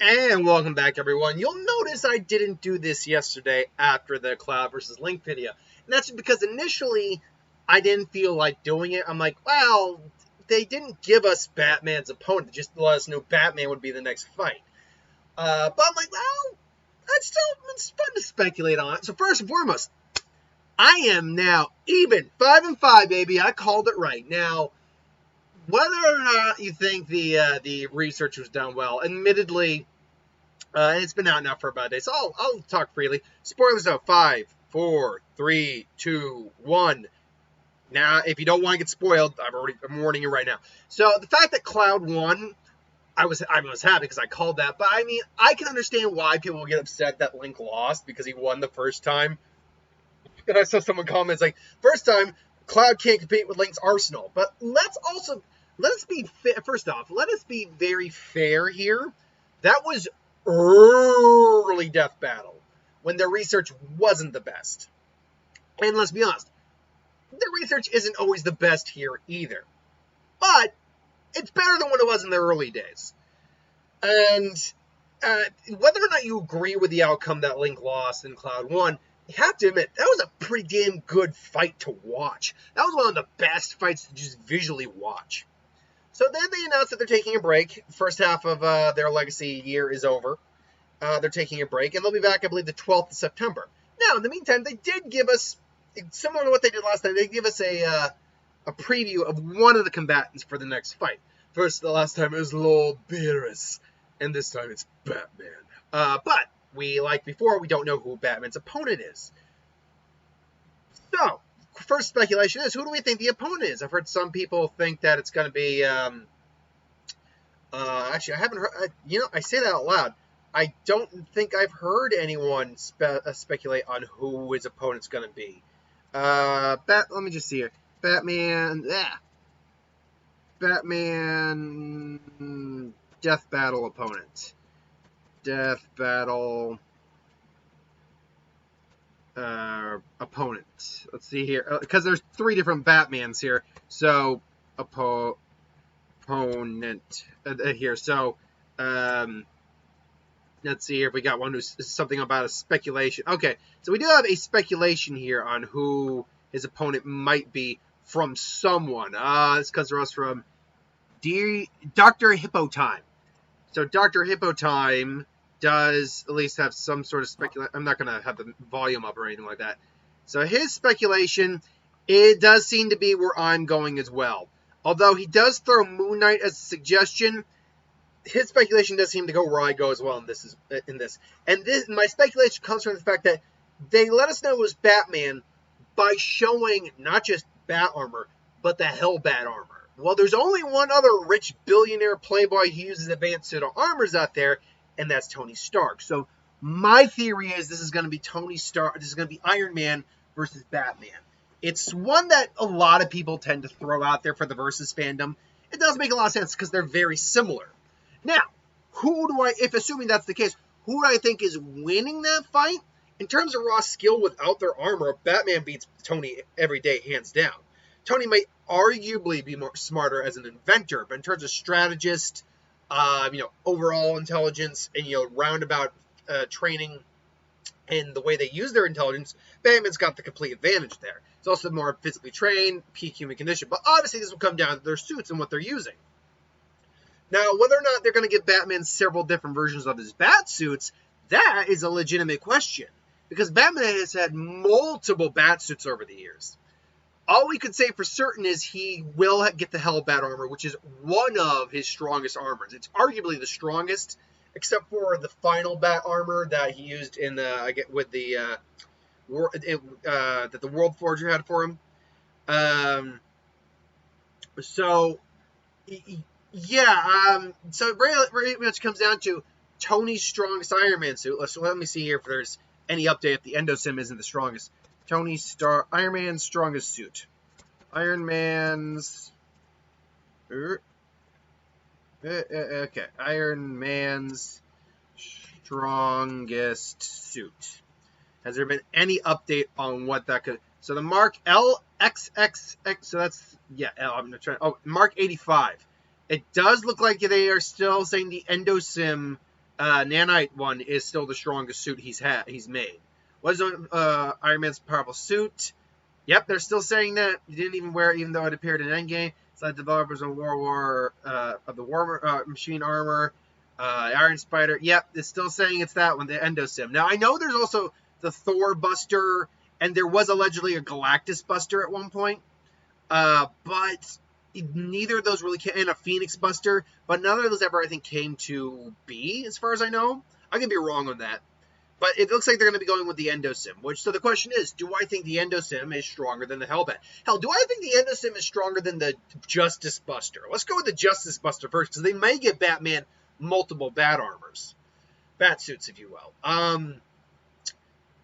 And welcome back, everyone. You'll notice I didn't do this yesterday after the Cloud versus Link video. And that's because initially I didn't feel like doing it. I'm like, well, they didn't give us Batman's opponent, just to let us know Batman would be the next fight. But I'm like, well, it's fun to speculate on it. So first and foremost, I am now even 5-5, baby. I called it right. Now, whether or not you think the research was done well, admittedly, it's been out now for about a day, so I'll talk freely. Spoilers out. 5, 4, 3, 2, 1. Now, if you don't want to get spoiled, I'm warning you right now. So the fact that Cloud won, I was happy because I called that. But I mean, I can understand why people get upset that Link lost because he won the first time. And I saw someone comment, like, first time Cloud can't compete with Link's arsenal. But let us be first off, let us be very fair here. That was early Death Battle when their research wasn't the best. And let's be honest, their research isn't always the best here either. But it's better than what it was in the early days. And whether or not you agree with the outcome that Link lost and Cloud won, you have to admit, that was a pretty damn good fight to watch. That was one of the best fights to just visually watch. So then they announced that they're taking a break. First half of their Legacy year is over. They're taking a break, and they'll be back, I believe, the 12th of September. Now, in the meantime, they did give us, similar to what they did last time, they give us a preview of one of the combatants for the next fight. First, the last time it was Lord Beerus, and this time it's Batman. But like before, we don't know who Batman's opponent is. So, first speculation is, who do we think the opponent is? I've heard some people think that it's going to be, actually, I haven't heard, I say that out loud. I don't think I've heard anyone speculate on who his opponent's going to be. Let me just see here. Batman, Death Battle opponent. Death Battle opponent. Let's see here, because there's 3 different Batmans here. So opponent here. So let's see here if we got one who's something about a speculation. Okay, so we do have a speculation here on who his opponent might be from someone. This comes to us from Dr. Hippo Time. So Dr. Hippo Time does at least have some sort of speculation. I'm not going to have the volume up or anything like that. So his speculation, it does seem to be where I'm going as well. Although he does throw Moon Knight as a suggestion, his speculation does seem to go where I go as well in this. And my speculation comes from the fact that they let us know it was Batman by showing not just bat armor, but the Hellbat armor. Well, there's only one other rich billionaire playboy who uses advanced pseudo armors out there, and that's Tony Stark. So my theory is this is going to be Tony Stark. This is going to be Iron Man versus Batman. It's one that a lot of people tend to throw out there for the versus fandom. It does make a lot of sense because they're very similar. Now, if assuming that's the case, who do I think is winning that fight? In terms of raw skill without their armor, Batman beats Tony every day, hands down. Tony might arguably be more smarter as an inventor, but in terms of strategist, overall intelligence, and roundabout training and the way they use their intelligence, Batman's got the complete advantage there. He's also more physically trained, peak human condition, but obviously this will come down to their suits and what they're using. Now, whether or not they're going to give Batman several different versions of his bat suits, that is a legitimate question, because Batman has had multiple bat suits over the years. All we could say for certain is he will get the Hellbat armor, which is one of his strongest armors. It's arguably the strongest, except for the final bat armor that he used in the that the World Forger had for him. So it very much comes down to Tony's strongest Iron Man suit. Let me see here if there's any update if the Endosim isn't the strongest. Iron Man's strongest suit. Iron Man's strongest suit. Has there been any update on what that could? So the Mark LXXX. So that's Mark 85. It does look like they are still saying the Endosim Nanite one is still the strongest suit he's made. Was Iron Man's powerful suit? Yep, they're still saying that. He didn't even wear it, even though it appeared in Endgame. It's like developers of War of the War Machine armor, Iron Spider. Yep, it's still saying it's that one, the Endosim. Now I know there's also the Thor Buster, and there was allegedly a Galactus Buster at one point, but neither of those really came, and a Phoenix Buster, but none of those ever, I think, came to be, as far as I know. I could be wrong on that. But it looks like they're going to be going with the Endosim, so the question is, do I think the Endosim is stronger than the Hellbat? Hell, do I think the Endosim is stronger than the Justice Buster? Let's go with the Justice Buster first, because they may give Batman multiple bat armors. Bat suits, if you will.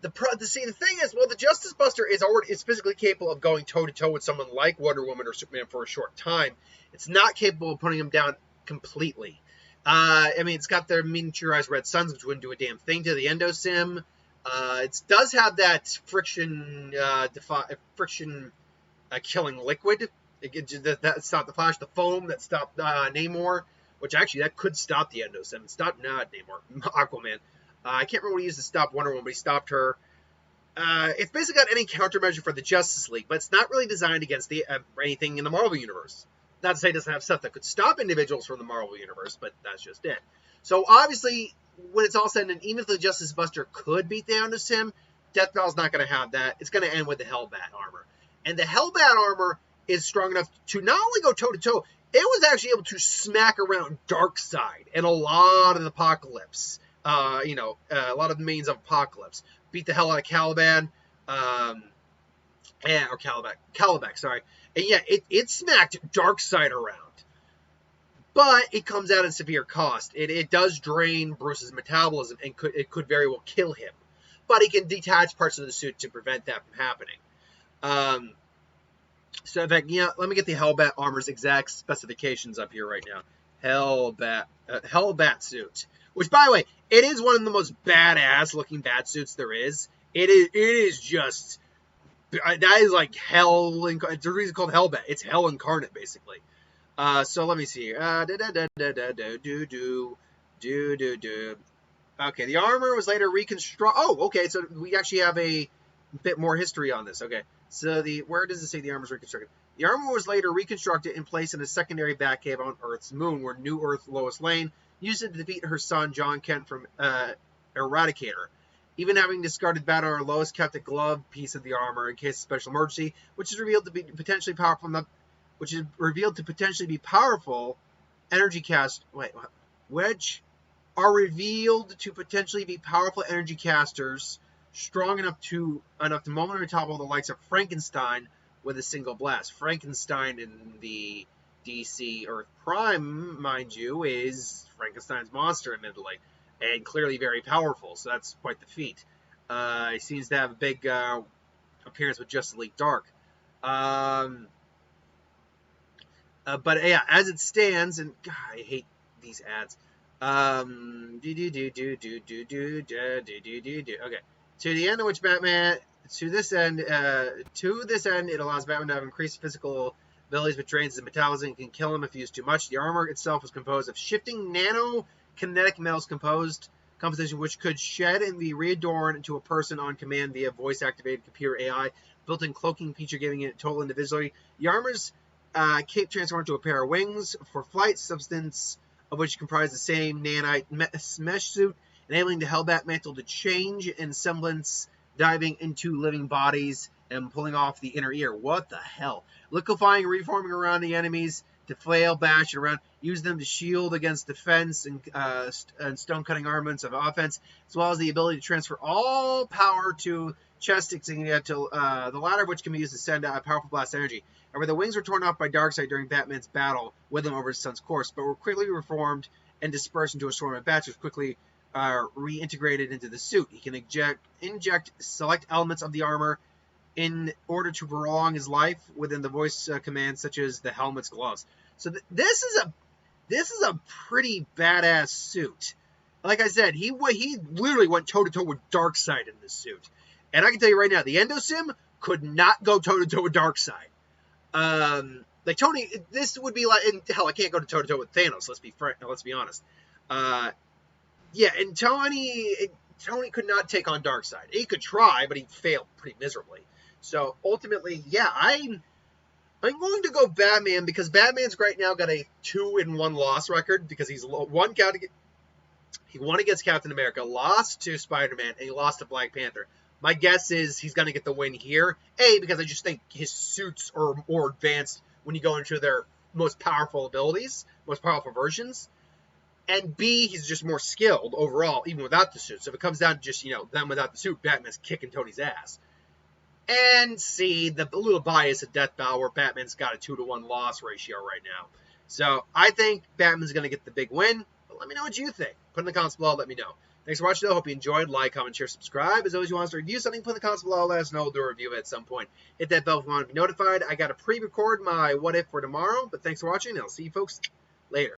The thing is, well, the Justice Buster is physically capable of going toe-to-toe with someone like Wonder Woman or Superman for a short time. It's not capable of putting them down completely. I mean, it's got their miniaturized red suns, which wouldn't do a damn thing to the Endosim. It does have that friction killing liquid. That stopped the Flash. The foam that stopped Namor, which actually that could stop the Endosim. It stopped not Namor, Aquaman. I can't remember what he used to stop Wonder Woman, but he stopped her. It's basically got any countermeasure for the Justice League, but it's not really designed against anything in the Marvel Universe. Not to say it doesn't have stuff that could stop individuals from the Marvel Universe, but that's just it. So obviously, when it's all said and done, even if the Justice Buster could beat down to Sim, Death Bell's not going to have that. It's going to end with the Hellbat armor. And the Hellbat armor is strong enough to not only go toe-to-toe, it was actually able to smack around Darkseid and a lot of the Apocalypse. A lot of the mains of Apocalypse. Beat the hell out of Caliban. Caliban, sorry. And yeah, it smacked Darkseid around. But it comes out at severe cost. It does drain Bruce's metabolism and it could very well kill him. But he can detach parts of the suit to prevent that from happening. So in fact, let me get the Hellbat armor's exact specifications up here right now. Hellbat suit. Which, by the way, it is one of the most badass looking bat suits there is. It is just, that is like hell. It's the reason called Hellbat. It's hell incarnate, basically. So let me see here. Okay, the armor was later reconstructed. Oh, okay, so we actually have a bit more history on this. Okay, so where does it say the armor was reconstructed? The armor was later reconstructed and placed in a secondary Batcave on Earth's moon, where New Earth Lois Lane used it to defeat her son, John Kent, from Eradicator. Even having discarded Battle, Lois kept a glove piece of the armor in case of special emergency, which is revealed to be potentially powerful enough. Which is revealed to potentially be powerful energy which are revealed to potentially be powerful energy casters, strong enough to momentarily topple the likes of Frankenstein with a single blast. Frankenstein in the DC Earth Prime, mind you, is Frankenstein's monster, admittedly, and clearly very powerful, so that's quite the feat. He seems to have a big appearance with Justice League Dark. But yeah, as it stands, and God, I hate these ads. Okay. To the end of which Batman, to this end, it allows Batman to have increased physical abilities, but drains his metabolism and can kill him if used too much. The armor itself is composed of shifting nano-kinetic metals composition, which could shed and be readorned to a person on command via voice-activated computer AI, built-in cloaking feature giving it total individuality. The armor's cape transformed into a pair of wings for flight, substance of which comprise the same nanite mesh suit, enabling the Hellbat mantle to change in semblance, diving into living bodies and pulling off the inner ear. What the hell? Liquefying, reforming around the enemies to flail, bash around, use them to shield against defense and stone-cutting armaments of offense, as well as the ability to transfer all power to chest insignia, to the latter of which can be used to send out a powerful blast energy. However, the wings were torn off by Darkseid during Batman's battle with him over his son's corpse, but were quickly reformed and dispersed into a swarm of bats, which quickly reintegrated into the suit. He can inject select elements of the armor in order to prolong his life within the voice commands, such as the helmet's gloves. So this is a pretty badass suit. Like I said, he literally went toe-to-toe with Darkseid in this suit. And I can tell you right now, the Endosim could not go toe-to-toe with Darkseid. Like Tony, this would be like, and hell, I can't go toe-to-toe with Thanos, let's be honest. Yeah, and Tony could not take on Darkseid. He could try, but he failed pretty miserably. So ultimately, yeah, I'm going to go Batman because Batman's right now got a 2-1 loss record because he won against Captain America, lost to Spider-Man, and he lost to Black Panther. My guess is he's going to get the win here. A, because I just think his suits are more advanced when you go into their most powerful abilities, most powerful versions. And B, he's just more skilled overall, even without the suit. So if it comes down to just, them without the suit, Batman's kicking Tony's ass. And C, the little bias of Death Battle where Batman's got a 2-1 loss ratio right now. So I think Batman's going to get the big win. But let me know what you think. Put in the comments below. Let me know. Thanks for watching, though. Hope you enjoyed. Like, comment, share, subscribe. As always, you want us to review something, put in the comments below. Let us know. We'll do a review at some point. Hit that bell if you want to be notified. I got to pre-record my what if for tomorrow. But thanks for watching, and I'll see you folks later.